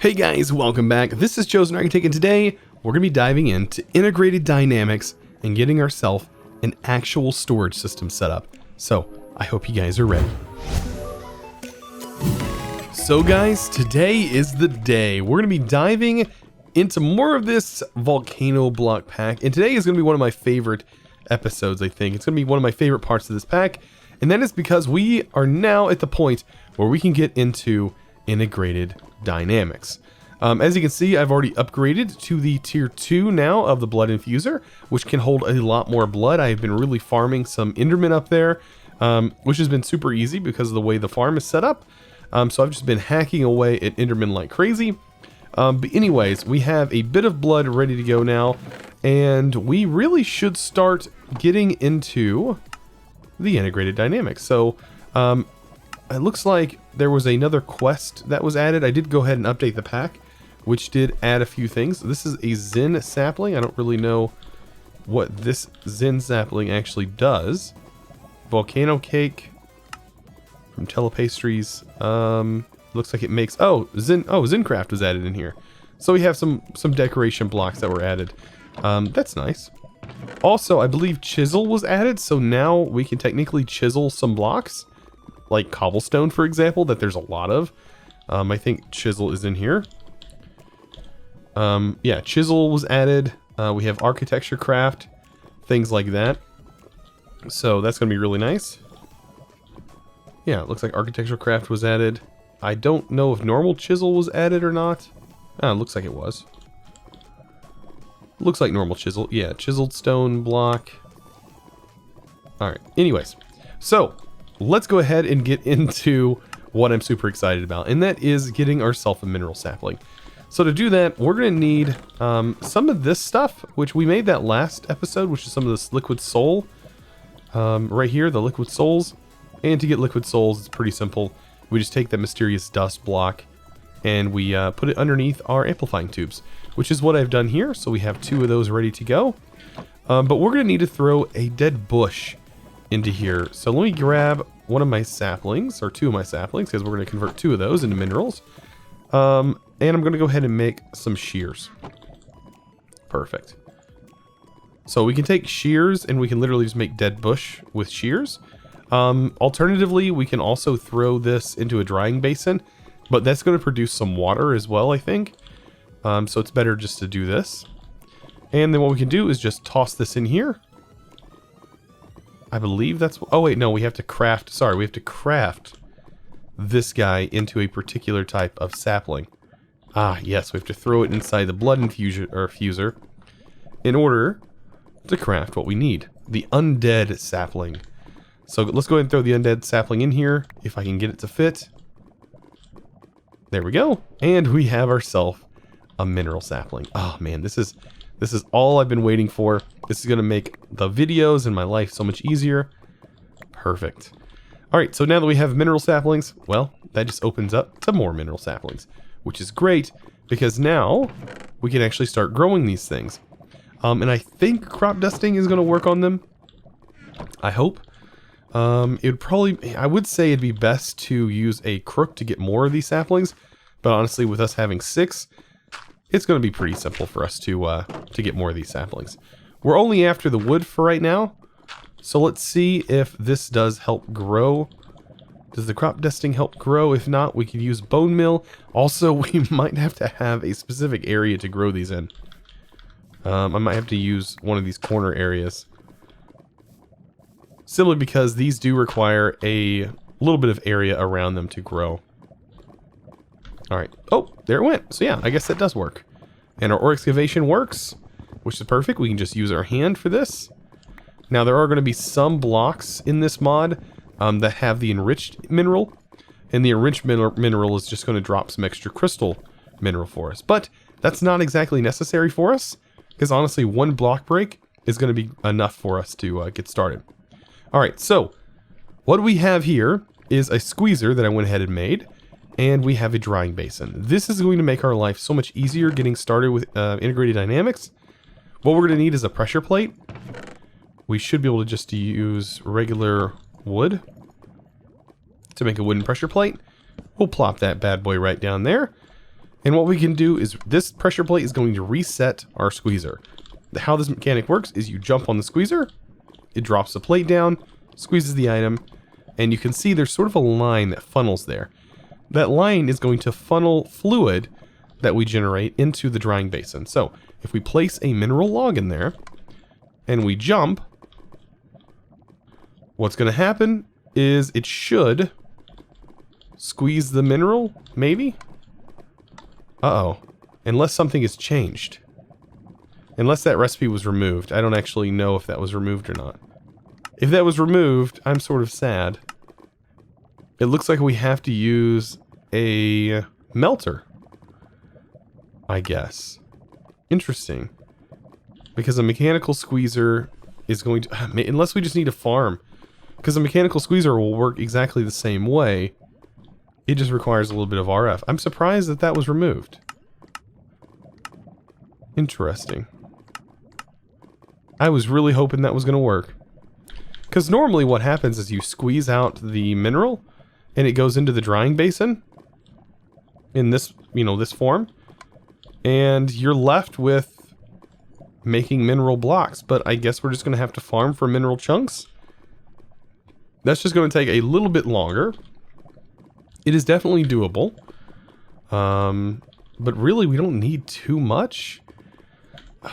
Hey guys, welcome back. This is ChosenArchitect, and today we're going to be diving into integrated dynamics and getting ourselves an actual storage system set up. So I hope you guys are ready. So guys, today is the day. We're going to be diving into more of this Volcano Block pack, and today is going to be one of my favorite episodes, I think. It's going to be one of my favorite parts of this pack, and that is because we are now at the point where we can get into integrated dynamics. As you can see, I've already upgraded to the tier 2 now of the blood infuser, which can hold a lot more blood. I've been really farming some Endermen up there, which has been super easy because of the way the farm is set up. So I've just been hacking away at Endermen like crazy. But anyways, we have a bit of blood ready to go now, and we really should start getting into the integrated dynamics. So it looks like there was another quest that was added. I did go ahead and update the pack, which did add a few things. This is a Zen sapling. I don't really know what this Zen sapling actually does. Volcano cake from Telepastries. Looks like it makes... Zencraft was added in here. So we have some decoration blocks that were added. That's nice. Also, I believe chisel was added, so now we can technically chisel some blocks, like cobblestone, for example, that there's a lot of. I think chisel is in here. Yeah, chisel was added. We have architecture craft, things like that. So that's going to be really nice. Yeah, it looks like architectural craft was added. I don't know if normal chisel was added or not. It looks like it was. Looks like normal chisel. Yeah, chiseled stone block. Alright, anyways. So, let's go ahead and get into what I'm super excited about. And that is getting ourselves a mineral sapling. So to do that, we're going to need some of this stuff, which we made that last episode, which is some of this liquid soul. Right here, the liquid souls. And to get liquid souls, it's pretty simple. We just take that mysterious dust block and we put it underneath our amplifying tubes, which is what I've done here. So we have 2 of those ready to go. But we're going to need to throw a dead bush into here. So let me grab one of my saplings, or 2 of my saplings, because we're going to convert 2 of those into minerals. And I'm going to go ahead and make some shears. Perfect. So we can take shears and we can literally just make dead bush with shears. Alternatively, we can also throw this into a drying basin, but that's going to produce some water as well, I think. So it's better just to do this. And then what we can do is just toss this in here. I believe that's... Oh wait, no, we have to craft... Sorry, we have to craft this guy into a particular type of sapling. Ah, yes, we have to throw it inside the blood infuser in order to craft what we need. The undead sapling. So let's go ahead and throw the undead sapling in here, if I can get it to fit. There we go. And we have ourselves a mineral sapling. Oh man, this is all I've been waiting for. This is going to make the videos and my life so much easier. Perfect. Alright, so now that we have mineral saplings, well, that just opens up to more mineral saplings, which is great, because now we can actually start growing these things. And I think crop dusting is going to work on them. I hope. It would probably... I would say it'd be best to use a crook to get more of these saplings, but honestly, with us having 6, it's going to be pretty simple for us to get more of these saplings. We're only after the wood for right now, so let's see if this does help grow. Does the crop dusting help grow? If not, we could use bone meal. Also, we might have to have a specific area to grow these in. I might have to use one of these corner areas. Simply because these do require a little bit of area around them to grow. Alright. Oh, there it went. So yeah, I guess that does work. And our ore excavation works, which is perfect. We can just use our hand for this. Now, there are going to be some blocks in this mod that have the enriched mineral. And the enriched mineral is just going to drop some extra crystal mineral for us. But that's not exactly necessary for us, because honestly, 1 block break is going to be enough for us to get started. Alright, so what we have here is a squeezer that I went ahead and made, and we have a drying basin. This is going to make our life so much easier getting started with integrated dynamics. What we're going to need is a pressure plate. We should be able to just use regular wood to make a wooden pressure plate. We'll plop that bad boy right down there. And what we can do is this pressure plate is going to reset our squeezer. How this mechanic works is you jump on the squeezer, it drops the plate down, squeezes the item, and you can see there's sort of a line that funnels there. That line is going to funnel fluid that we generate into the drying basin. So if we place a mineral log in there and we jump, what's going to happen is it should squeeze the mineral, maybe? Uh-oh. Unless something has changed. Unless that recipe was removed. I don't actually know if that was removed or not. If that was removed, I'm sort of sad. It looks like we have to use a melter, I guess. Interesting. Because a mechanical squeezer is going to... Unless we just need a farm. Because a mechanical squeezer will work exactly the same way. It just requires a little bit of RF. I'm surprised that that was removed. Interesting. I was really hoping that was going to work. Because normally what happens is you squeeze out the mineral and it goes into the drying basin in this, this form. And you're left with making mineral blocks. But I guess we're just going to have to farm for mineral chunks. That's just going to take a little bit longer. It is definitely doable. But really we don't need too much.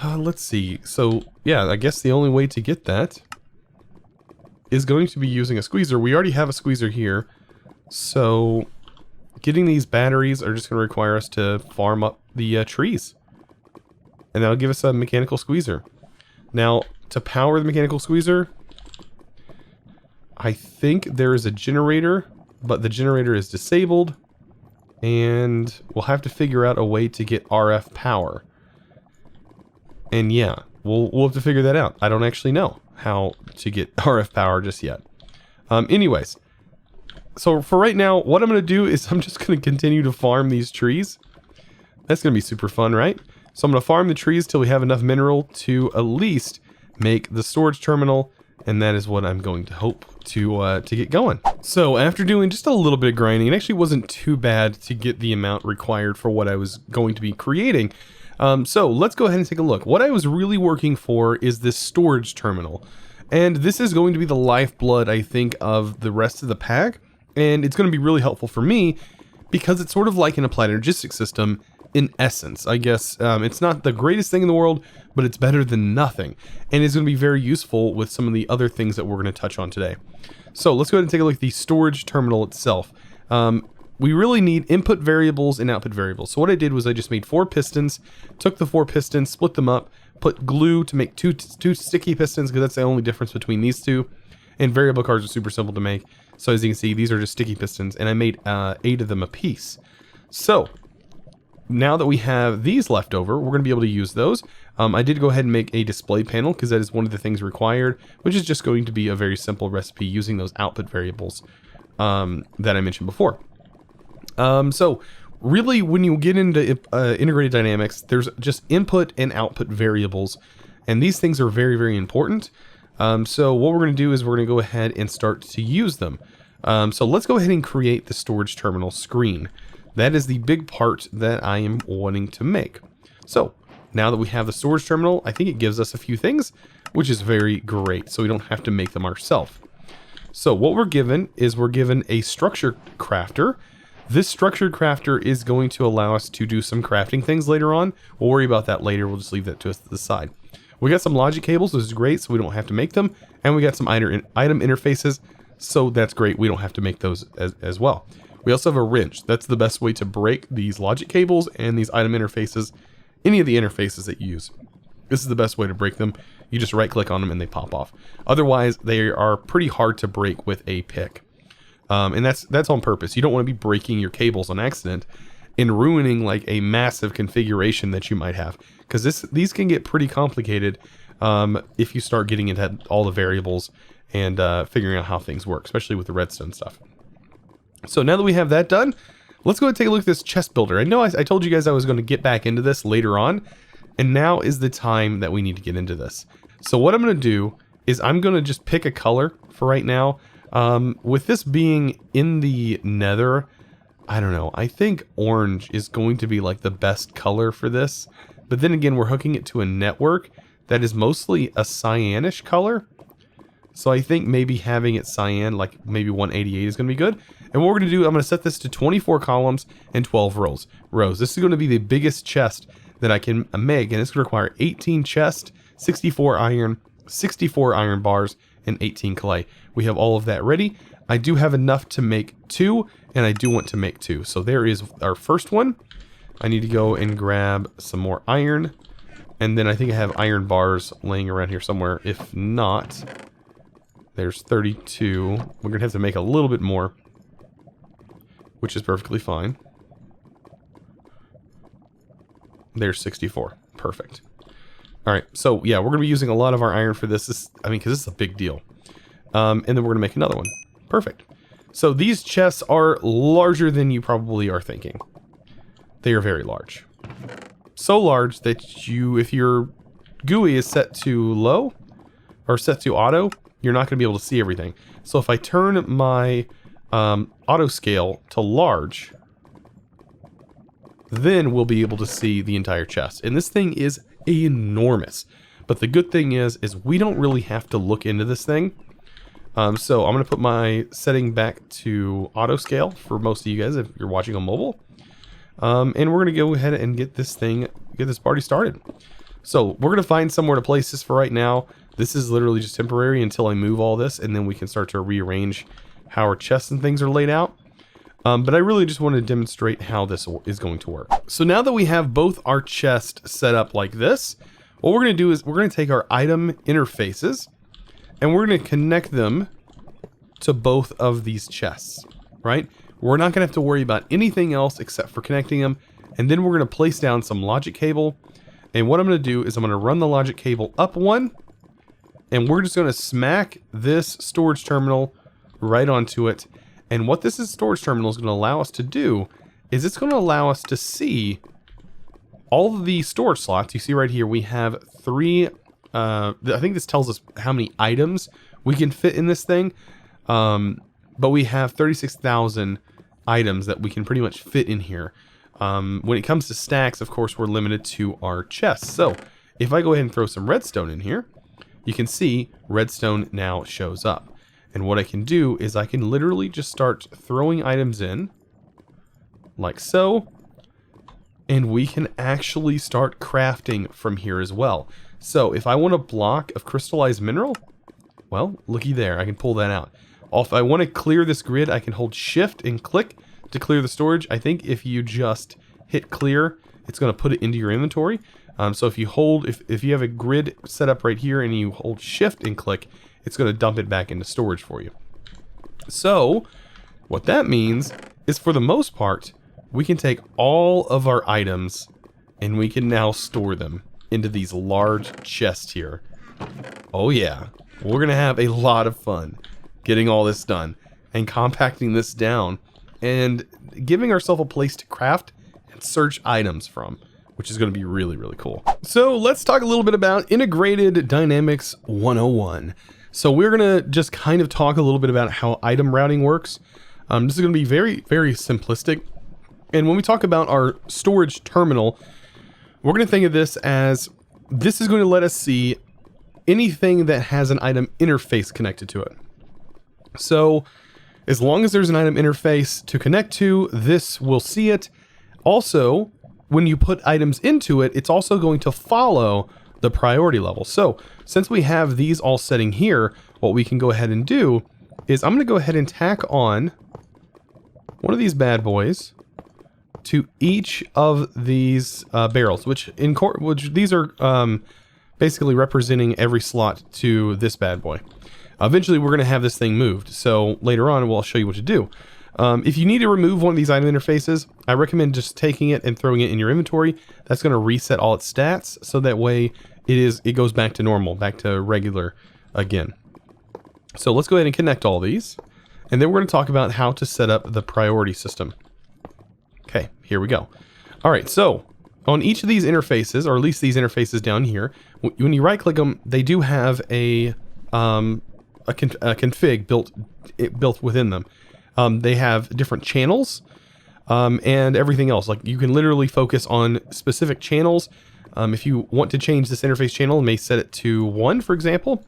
Let's see. So, yeah, I guess the only way to get that is going to be using a squeezer. We already have a squeezer here. So, getting these batteries are just going to require us to farm up the trees. And that'll give us a mechanical squeezer. Now, to power the mechanical squeezer, I think there is a generator, but the generator is disabled. And we'll have to figure out a way to get RF power. And yeah, we'll have to figure that out. I don't actually know how to get RF power just yet. Anyways, so for right now, what I'm going to do is I'm just going to continue to farm these trees. That's going to be super fun, right? So I'm going to farm the trees till we have enough mineral to at least make the storage terminal. And that is what I'm going to hope to get going. So after doing just a little bit of grinding, it actually wasn't too bad to get the amount required for what I was going to be creating. So let's go ahead and take a look. What I was really working for is this storage terminal. And this is going to be the lifeblood, I think, of the rest of the pack. And it's going to be really helpful for me because it's sort of like an applied logistics system in essence. I guess it's not the greatest thing in the world, but it's better than nothing. And it's going to be very useful with some of the other things that we're going to touch on today. So let's go ahead and take a look at the storage terminal itself. We really need input variables and output variables. So what I did was I just made 4 pistons, took the 4 pistons, split them up, put glue to make two sticky pistons because that's the only difference between these two. And variable cards are super simple to make. So as you can see, these are just sticky pistons, and I made 8 of them a piece. So now that we have these left over, we're going to be able to use those. I did go ahead and make a display panel because that is one of the things required, which is just going to be a very simple recipe using those output variables that I mentioned before. So really when you get into integrated dynamics, there's just input and output variables, and these things are very, very important. So what we're going to do is we're going to go ahead and start to use them. So let's go ahead and create the storage terminal screen. That is the big part that I am wanting to make. So now that we have the storage terminal, I think it gives us a few things, which is very great. So we don't have to make them ourselves. So what we're given is we're given a structure crafter. This structured crafter is going to allow us to do some crafting things later on. We'll worry about that later. We'll just leave that to us to the side. We got some logic cables, which is great, so we don't have to make them. And we got some item interfaces, so that's great. We don't have to make those as well. We also have a wrench. That's the best way to break these logic cables and these item interfaces, any of the interfaces that you use. This is the best way to break them. You just right click on them and they pop off. Otherwise, they are pretty hard to break with a pick. And that's on purpose. You don't want to be breaking your cables on accident and ruining like a massive configuration that you might have. Because these can get pretty complicated if you start getting into all the variables and figuring out how things work, especially with the redstone stuff. So now that we have that done, let's go ahead and take a look at this chest builder. I know I told you guys I was going to get back into this later on, and now is the time that we need to get into this. So what I'm going to do is I'm going to just pick a color for right now. With this being in the nether, I don't know. I think orange is going to be like the best color for this. But then again, we're hooking it to a network that is mostly a cyanish color. So I think maybe having it cyan, like maybe 188 is going to be good. And what we're going to do, I'm going to set this to 24 columns and 12 rows. This is going to be the biggest chest that I can make. And it's going to require 18 chest, 64 iron, 64 iron bars, and 18 clay. We have all of that ready. I do have enough to make 2, and I do want to make 2. So there is our first one. I need to go and grab some more iron. And then I think I have iron bars laying around here somewhere. If not, there's 32. We're going to have to make a little bit more, which is perfectly fine. There's 64. Perfect. All right. So, yeah, we're going to be using a lot of our iron for this. Because this is a big deal. And then we're going to make another one. Perfect. So these chests are larger than you probably are thinking. They are very large. So large that if your GUI is set to low or set to auto, you're not going to be able to see everything. So if I turn my auto scale to large, then we'll be able to see the entire chest. And this thing is enormous. But the good thing is we don't really have to look into this thing. So I'm going to put my setting back to auto scale for most of you guys if you're watching on mobile. And we're going to go ahead and get this party started. So we're going to find somewhere to place this for right now. This is literally just temporary until I move all this, and then we can start to rearrange how our chests and things are laid out. But I really just want to demonstrate how this is going to work. So now that we have both our chests set up like this, what we're going to do is we're going to take our item interfaces and we're going to connect them to both of these chests, right? We're not going to have to worry about anything else except for connecting them. And then we're going to place down some logic cable. And what I'm going to do is I'm going to run the logic cable up one. And we're just going to smack this storage terminal right onto it. And what this storage terminal is going to allow us to do is it's going to allow us to see all of the storage slots. You see right here, we have 3... I think this tells us how many items we can fit in this thing. But we have 36,000 items that we can pretty much fit in here. When it comes to stacks, of course, we're limited to our chests. So if I go ahead and throw some redstone in here, you can see redstone now shows up. And what I can do is I can literally just start throwing items in like so. And we can actually start crafting from here as well. So if I want a block of crystallized mineral, well, looky there, I can pull that out. If I want to clear this grid, I can hold shift and click to clear the storage. I think if you just hit clear, it's going to put it into your inventory. So if you hold, if you have a grid set up right here and you hold shift and click, it's going to dump it back into storage for you. So what that means is for the most part, we can take all of our items and we can now store them into these large chests here. Oh yeah, we're going to have a lot of fun getting all this done and compacting this down and giving ourselves a place to craft and search items from, which is going to be really, really cool. So let's talk a little bit about Integrated Dynamics 101. So we're going to just kind of talk a little bit about how item routing works. This is going to be very, very simplistic. And when we talk about our storage terminal, we're going to think of this as this is going to let us see anything that has an item interface connected to it. So as long as there's an item interface to connect to, this will see it. Also, when you put items into it, it's also going to follow the priority level. So since we have these all setting here, what we can go ahead and do is I'm going to go ahead and tack on one of these bad boys to each of these barrels, which these are basically representing every slot to this bad boy. Eventually, we're going to have this thing moved, so later on, I'll show you what to do. If you need to remove one of these item interfaces, I recommend just taking it and throwing it in your inventory. That's going to reset all its stats, so that way it goes back to normal, back to regular again. So let's go ahead and connect all these, and then we're going to talk about how to set up the priority system. Okay, here we go. All right, so on each of these interfaces, or at least these interfaces down here, when you right-click them, they do have a config built within them. They have different channels. and everything else. Like you can literally focus on specific channels. If you want to change this interface channel, you may set it to 1, for example.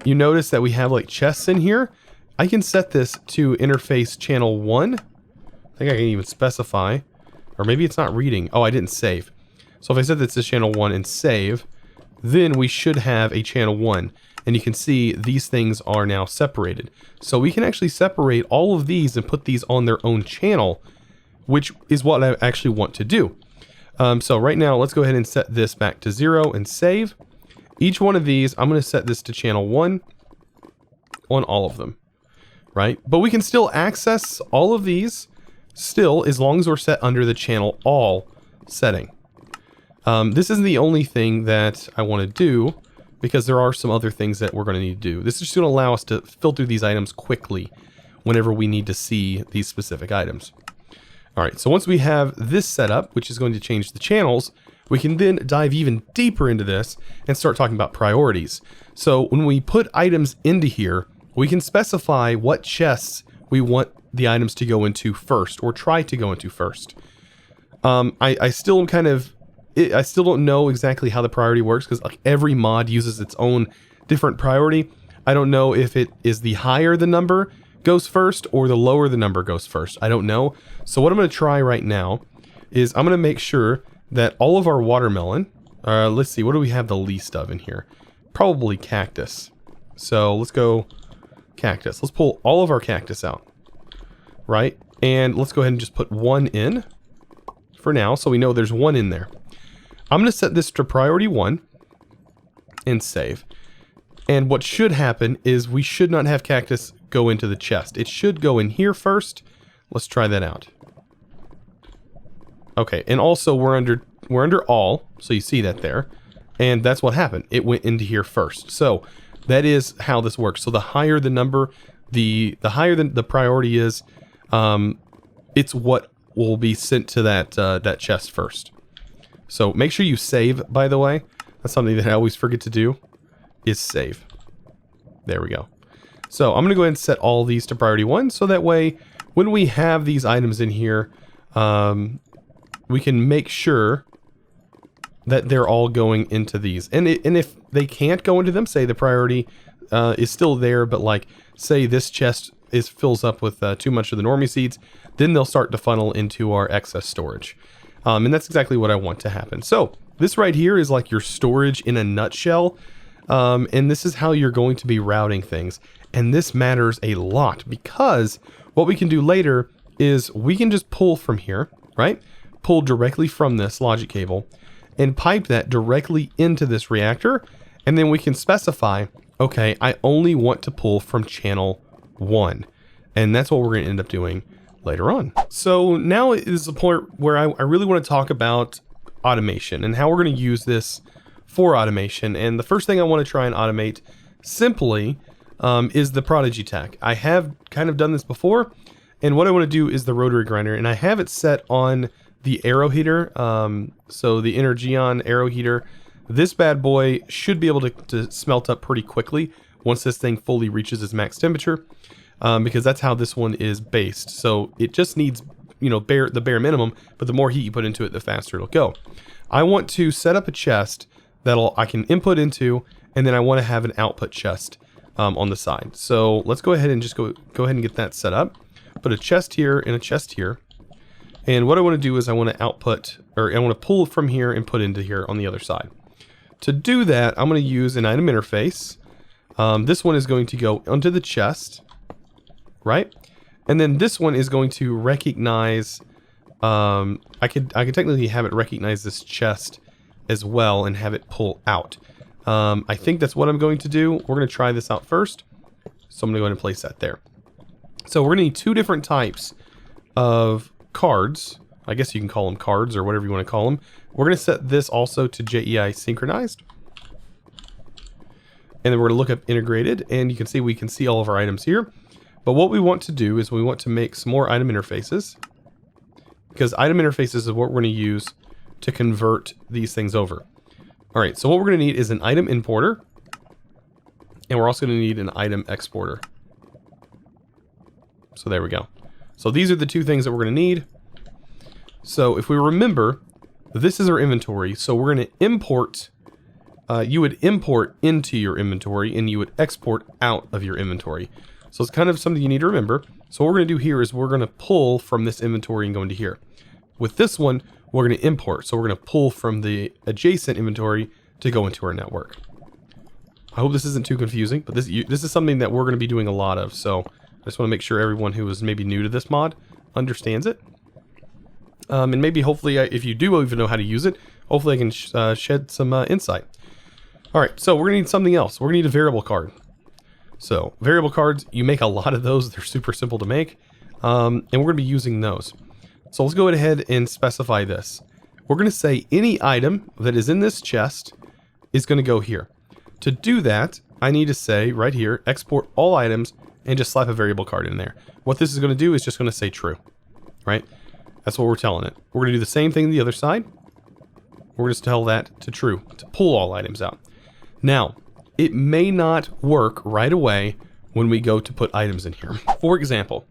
You notice that we have like chests in here. I can set this to interface channel 1. I think I can even specify, or maybe it's not reading. Oh, I didn't save. So if I set this to channel 1 and save, then we should have a channel 1. And you can see these things are now separated. So we can actually separate all of these and put these on their own channel, which is what I actually want to do. So right now, let's go ahead and set this back to 0 and save. Each one of these, I'm going to set this to channel 1 on all of them, right? But we can still access all of these still as long as we're set under the channel all setting. This isn't the only thing that I want to do, because there are some other things that we're going to need to do. This is just going to allow us to filter these items quickly whenever we need to see these specific items. All right, so once we have this set up, which is going to change the channels, we can then dive even deeper into this and start talking about priorities. So when we put items into here, we can specify what chests we want the items to go into first, or try to go into first. I still am kind of... I still don't know exactly how the priority works, because like every mod uses its own different priority. I don't know if it is the higher the number goes first or the lower the number goes first. I don't know. So what I'm going to try right now is I'm going to make sure that all of our watermelon, let's see, what do we have the least of in here? Probably cactus. So let's go cactus. Let's pull all of our cactus out, right? And let's go ahead and just put 1 in for now, so we know there's 1 in there. I'm going to set this to priority 1 and save. And what should happen is we should not have cactus go into the chest. It should go in here first. Let's try that out. Okay, and also we're under all, so you see that there. And that's what happened. It went into here first. So that is how this works. So the higher the number, the higher the priority is, it's what will be sent to that chest first. So make sure you save, by the way. That's something that I always forget to do, is save. There we go. So I'm going to go ahead and set all these to priority 1, so that way when we have these items in here, we can make sure that they're all going into these. And if they can't go into them, say the priority is still there, but like say this chest fills up with too much of the normie seeds, then they'll start to funnel into our excess storage. And that's exactly what I want to happen. So this right here is like your storage in a nutshell. And this is how you're going to be routing things. And this matters a lot, because what we can do later is we can just pull from here, right? Pull directly from this logic cable and pipe that directly into this reactor. And then we can specify, okay, I only want to pull from channel 1. And that's what we're going to end up doing later on. So now is the point where I really want to talk about automation and how we're going to use this for automation. And the first thing I want to try and automate simply is the Prodigy tech. I have kind of done this before, and what I want to do is the rotary grinder, and I have it set on the arrow heater. So the Energeon arrow heater, this bad boy should be able to smelt up pretty quickly once this thing fully reaches its max temperature. Because that's how this one is based. So it just needs, you know, the bare minimum, but the more heat you put into it, the faster it'll go. I want to set up a chest that I can input into, and then I want to have an output chest on the side. So let's go ahead and just go ahead and get that set up. Put a chest here and a chest here. And what I want to do is I want to output, or I want to pull from here and put into here on the other side. To do that, I'm going to use an item interface. This one is going to go onto the chest, right? And then this one is going to recognize, I could technically have it recognize this chest as well and have it pull out. I think that's what I'm going to do. We're going to try this out first. So I'm going to go ahead and place that there. So we're going to need 2 different types of cards. I guess you can call them cards or whatever you want to call them. We're going to set this also to JEI synchronized. And then we're going to look up integrated, and you can see we can see all of our items here. But what we want to do is we want to make some more item interfaces, because item interfaces is what we're going to use to convert these things over. All right, so what we're going to need is an item importer, and we're also going to need an item exporter. So there we go. So these are the 2 things that we're going to need. So if we remember, this is our inventory. So we're going to import, you would import into your inventory and you would export out of your inventory. So it's kind of something you need to remember. So what we're going to do here is we're going to pull from this inventory and go into here. With this one, we're going to import. So we're going to pull from the adjacent inventory to go into our network. I hope this isn't too confusing, but this is something that we're going to be doing a lot of. So I just want to make sure everyone who is maybe new to this mod understands it. And maybe hopefully if you do even know how to use it, hopefully I can shed some insight. All right, so we're going to need something else. We're going to need a variable card. So variable cards, you make a lot of those. They're super simple to make. And we're going to be using those. So let's go ahead and specify this. We're going to say any item that is in this chest is going to go here. To do that, I need to say right here, export all items and just slap a variable card in there. What this is going to do is just going to say true, right? That's what we're telling it. We're going to do the same thing the other side. We're going to tell that to true, to pull all items out. Now, it may not work right away when we go to put items in here. For example,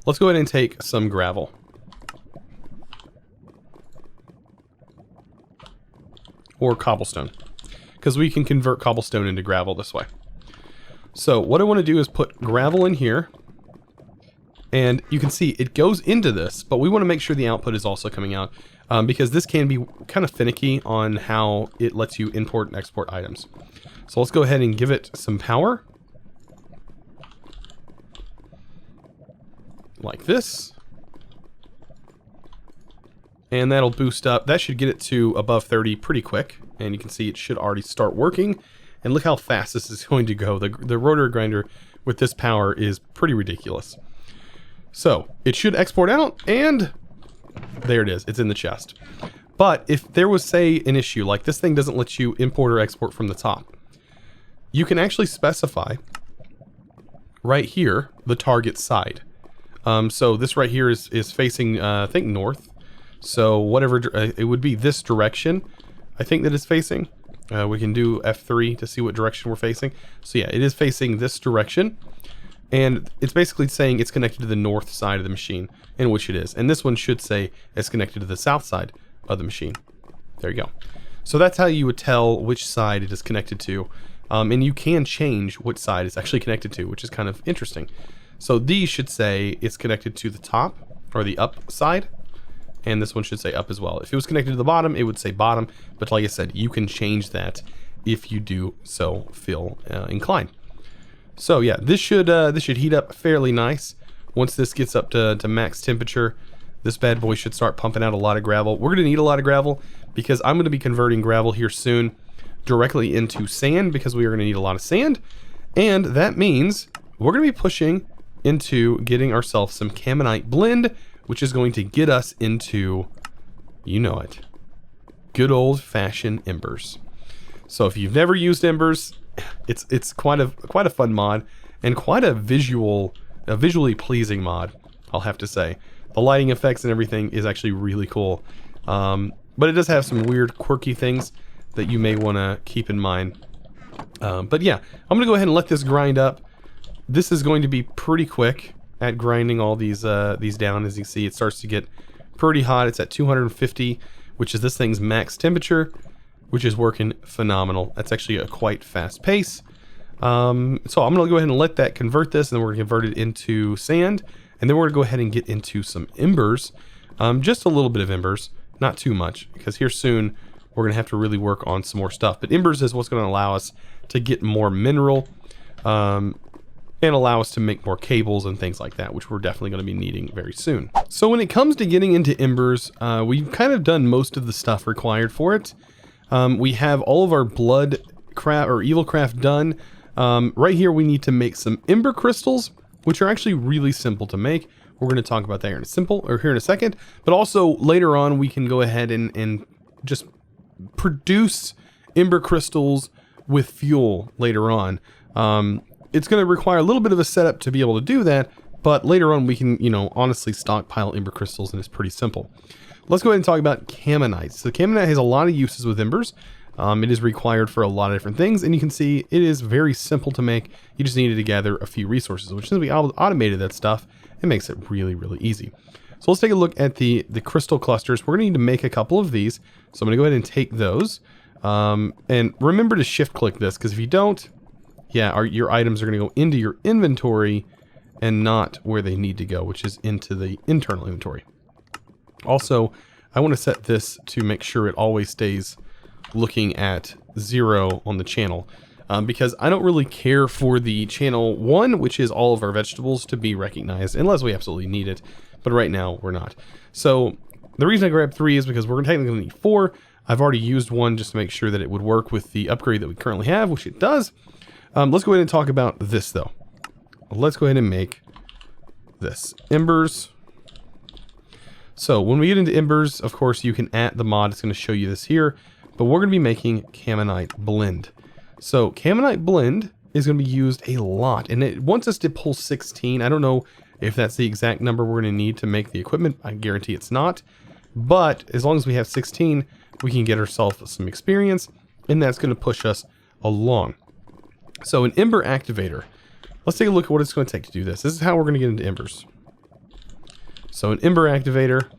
let's go ahead and take some gravel. Or cobblestone. Because we can convert cobblestone into gravel this way. So what I want to do is put gravel in here. And you can see it goes into this, but we want to make sure the output is also coming out. Because this can be kind of finicky on how it lets you import and export items. So let's go ahead and give it some power. Like this. And that'll boost up. That should get it to above 30 pretty quick. And you can see it should already start working. And look how fast this is going to go. The rotary grinder with this power is pretty ridiculous. So it should export out, and there it is. It's in the chest. But if there was, say, an issue, like this thing doesn't let you import or export from the top, you can actually specify right here the target side. So this right here is facing, I think, north. So whatever, it would be this direction, I think, that it's facing. We can do F3 to see what direction we're facing. So yeah, it is facing this direction. And it's basically saying it's connected to the north side of the machine, in which it is. And this one should say it's connected to the south side of the machine. There you go. So that's how you would tell which side it is connected to. And you can change which side it's actually connected to, which is kind of interesting. So these should say it's connected to the top, or the up side. And this one should say up as well. If it was connected to the bottom, it would say bottom. But like I said, you can change that if you do so feel inclined. So yeah, this should heat up fairly nice. Once this gets up to max temperature, this bad boy should start pumping out a lot of gravel. We're going to need a lot of gravel because I'm going to be converting gravel here soon directly into sand, because we are going to need a lot of sand. And that means we're going to be pushing into getting ourselves some Caminite blend, which is going to get us into, you know it, good old-fashioned Embers. So if you've never used Embers, it's quite a fun mod, and quite a visually pleasing mod, I'll have to say. The lighting effects and everything is actually really cool. But it does have some weird, quirky things that you may want to keep in mind. But yeah, I'm going to go ahead and let this grind up. This is going to be pretty quick at grinding all these down. As you see, it starts to get pretty hot. It's at 250, which is this thing's max temperature, which is working phenomenal. That's actually a quite fast pace. So I'm going to go ahead and let that convert this, and then we're going to convert it into sand. And then we're going to go ahead and get into some embers. Just a little bit of embers, not too much, because here soon we're going to have to really work on some more stuff. But embers is what's going to allow us to get more mineral, and allow us to make more cables and things like that, which we're definitely going to be needing very soon. So when it comes to getting into embers, we've kind of done most of the stuff required for it. We have all of our blood craft or evil craft done. Right here we need to make some ember crystals, which are actually really simple to make. We're going to talk about that here in a second. But also later on we can go ahead and just produce ember crystals with fuel later on. It's going to require a little bit of a setup to be able to do that, but later on we can, honestly stockpile ember crystals, and it's pretty simple. Let's go ahead and talk about Caminite. So Caminite has a lot of uses with embers. It is required for a lot of different things, and you can see it is very simple to make. You just needed to gather a few resources, which since we automated that stuff, it makes it really, really easy. So let's take a look at the crystal clusters. We're going to need to make a couple of these. So I'm going to go ahead and take those. And remember to shift click this, because if you don't, yeah, your items are going to go into your inventory and not where they need to go, which is into the internal inventory. Also, I want to set this to make sure it always stays looking at 0 on the channel. Because I don't really care for the channel 1, which is all of our vegetables, to be recognized, unless we absolutely need it. But right now, we're not. So, the reason I grabbed 3 is because we're technically need 4. I've already used 1 just to make sure that it would work with the upgrade that we currently have, which it does. Let's go ahead and talk about this, though. Let's go ahead and make this. Embers. So, when we get into Embers, of course, you can add the mod. It's going to show you this here. But we're going to be making Caminite Blend. So, Caminite Blend is going to be used a lot. And it wants us to pull 16. I don't know if that's the exact number we're going to need to make the equipment. I guarantee it's not. But, as long as we have 16, we can get ourselves some experience. And that's going to push us along. So, an Ember Activator. Let's take a look at what it's going to take to do this. This is how we're going to get into Embers. So, an Ember Activator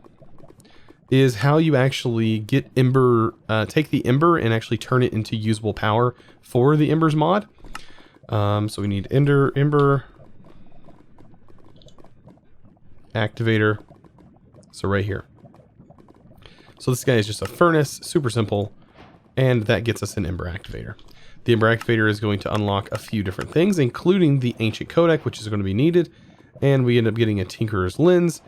is how you actually get Ember, take the Ember and actually turn it into usable power for the Embers mod. So we need Ember Activator. So right here. So this guy is just a furnace, super simple, and that gets us an Ember Activator. The Ember Activator is going to unlock a few different things, including the Ancient Codec, which is going to be needed, and we end up getting a Tinkerer's Lens,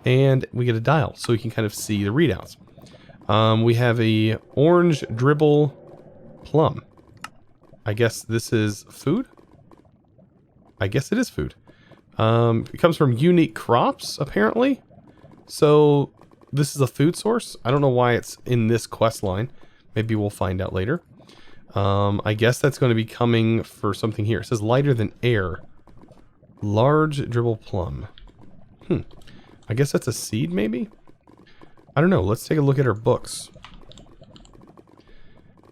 and we get a dial, so we can kind of see the readouts. We have a orange dribble plum. I guess this is food? I guess it is food. It comes from unique crops, apparently. So, this is a food source. I don't know why it's in this quest line. Maybe we'll find out later. I guess that's going to be coming for something here. It says lighter than air. Large dribble plum. I guess that's a seed, maybe? I don't know. Let's take a look at our books.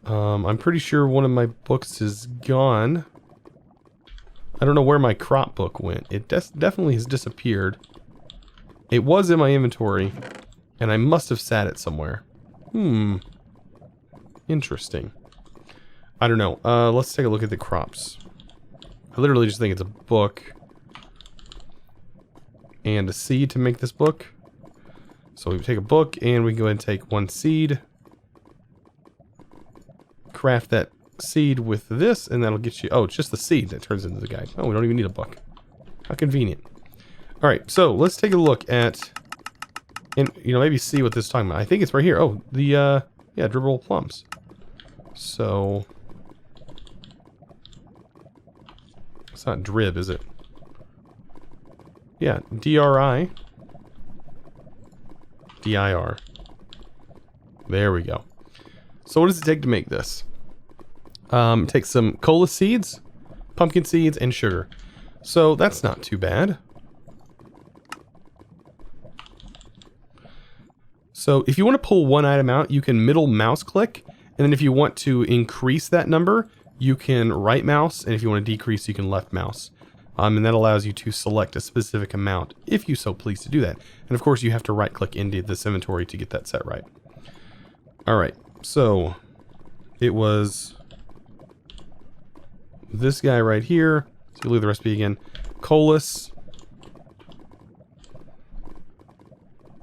I'm pretty sure one of my books is gone. I don't know where my crop book went. It definitely has disappeared. It was in my inventory, and I must have sat it somewhere. Interesting. I don't know. Let's take a look at the crops. I literally just think it's a book and a seed to make this book. So we take a book and we go ahead and take 1 seed. Craft that seed with this and that'll get you... Oh, it's just the seed that turns into the guy. Oh, we don't even need a book. How convenient. Alright, so let's take a look at... And, you know, maybe see what this is talking about. I think it's right here. Oh, the, yeah, dribble plums. So... It's not drib, is it? Yeah, DRI. DIR. There we go. So what does it take to make this? It takes some cola seeds, pumpkin seeds, and sugar. So that's not too bad. So if you want to pull one item out, you can middle mouse click. And then if you want to increase that number, you can right mouse. And if you want to decrease, you can left mouse. And that allows you to select a specific amount, if you so please to do that. And of course, you have to right click into this inventory to get that set right. Alright, so it was this guy right here. So you leave the recipe again. Colas.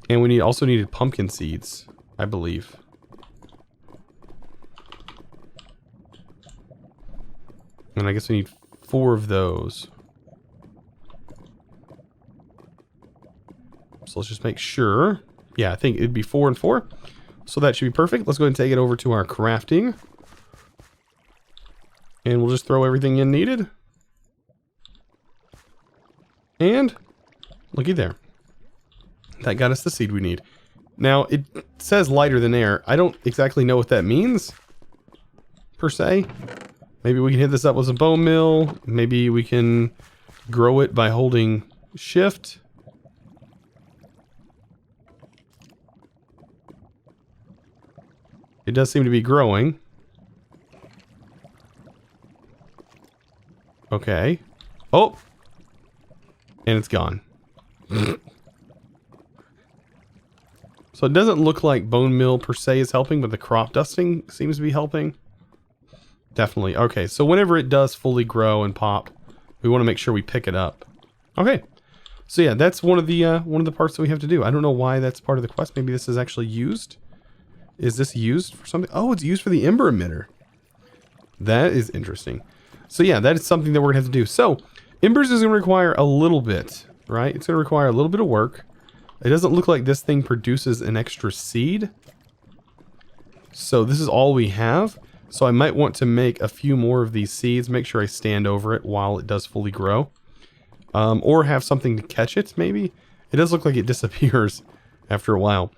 And we also needed pumpkin seeds, I believe. And I guess we need 4 of those. So let's just make sure. Yeah, I think it'd be 4 and 4. So that should be perfect. Let's go ahead and take it over to our crafting. And we'll just throw everything in needed. And looky there. That got us the seed we need. Now, it says lighter than air. I don't exactly know what that means, per se. Maybe we can hit this up with a bone mill. Maybe we can grow it by holding shift. It does seem to be growing. Okay. Oh! And it's gone. So it doesn't look like bone meal per se is helping, but the crop dusting seems to be helping. Definitely. Okay, so whenever it does fully grow and pop, we want to make sure we pick it up. Okay. So yeah, that's one of the parts that we have to do. I don't know why that's part of the quest. Maybe this is actually used. Is this used for something? Oh, it's used for the ember emitter. That is interesting. So yeah, that is something that we're gonna have to do. So Embers is gonna require a little bit, right? It's gonna require a little bit of work. It doesn't look like this thing produces an extra seed. So this is all we have. So I might want to make a few more of these seeds, make sure I stand over it while it does fully grow. Or have something to catch it, maybe. It does look like it disappears after a while.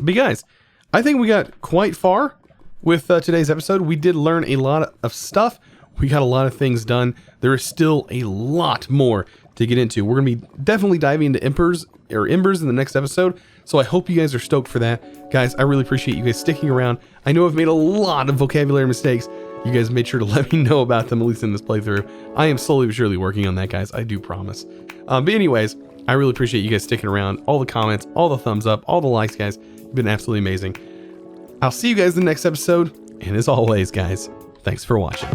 But guys, I think we got quite far with today's episode. We did learn a lot of stuff. We got a lot of things done. There is still a lot more to get into. We're going to be definitely diving into Embers in the next episode. So I hope you guys are stoked for that. Guys, I really appreciate you guys sticking around. I know I've made a lot of vocabulary mistakes. You guys made sure to let me know about them, at least in this playthrough. I am slowly but surely working on that, guys. I do promise. But anyways, I really appreciate you guys sticking around. All the comments, all the thumbs up, all the likes, guys. You've been absolutely amazing. I'll see you guys in the next episode. And as always, guys, thanks for watching.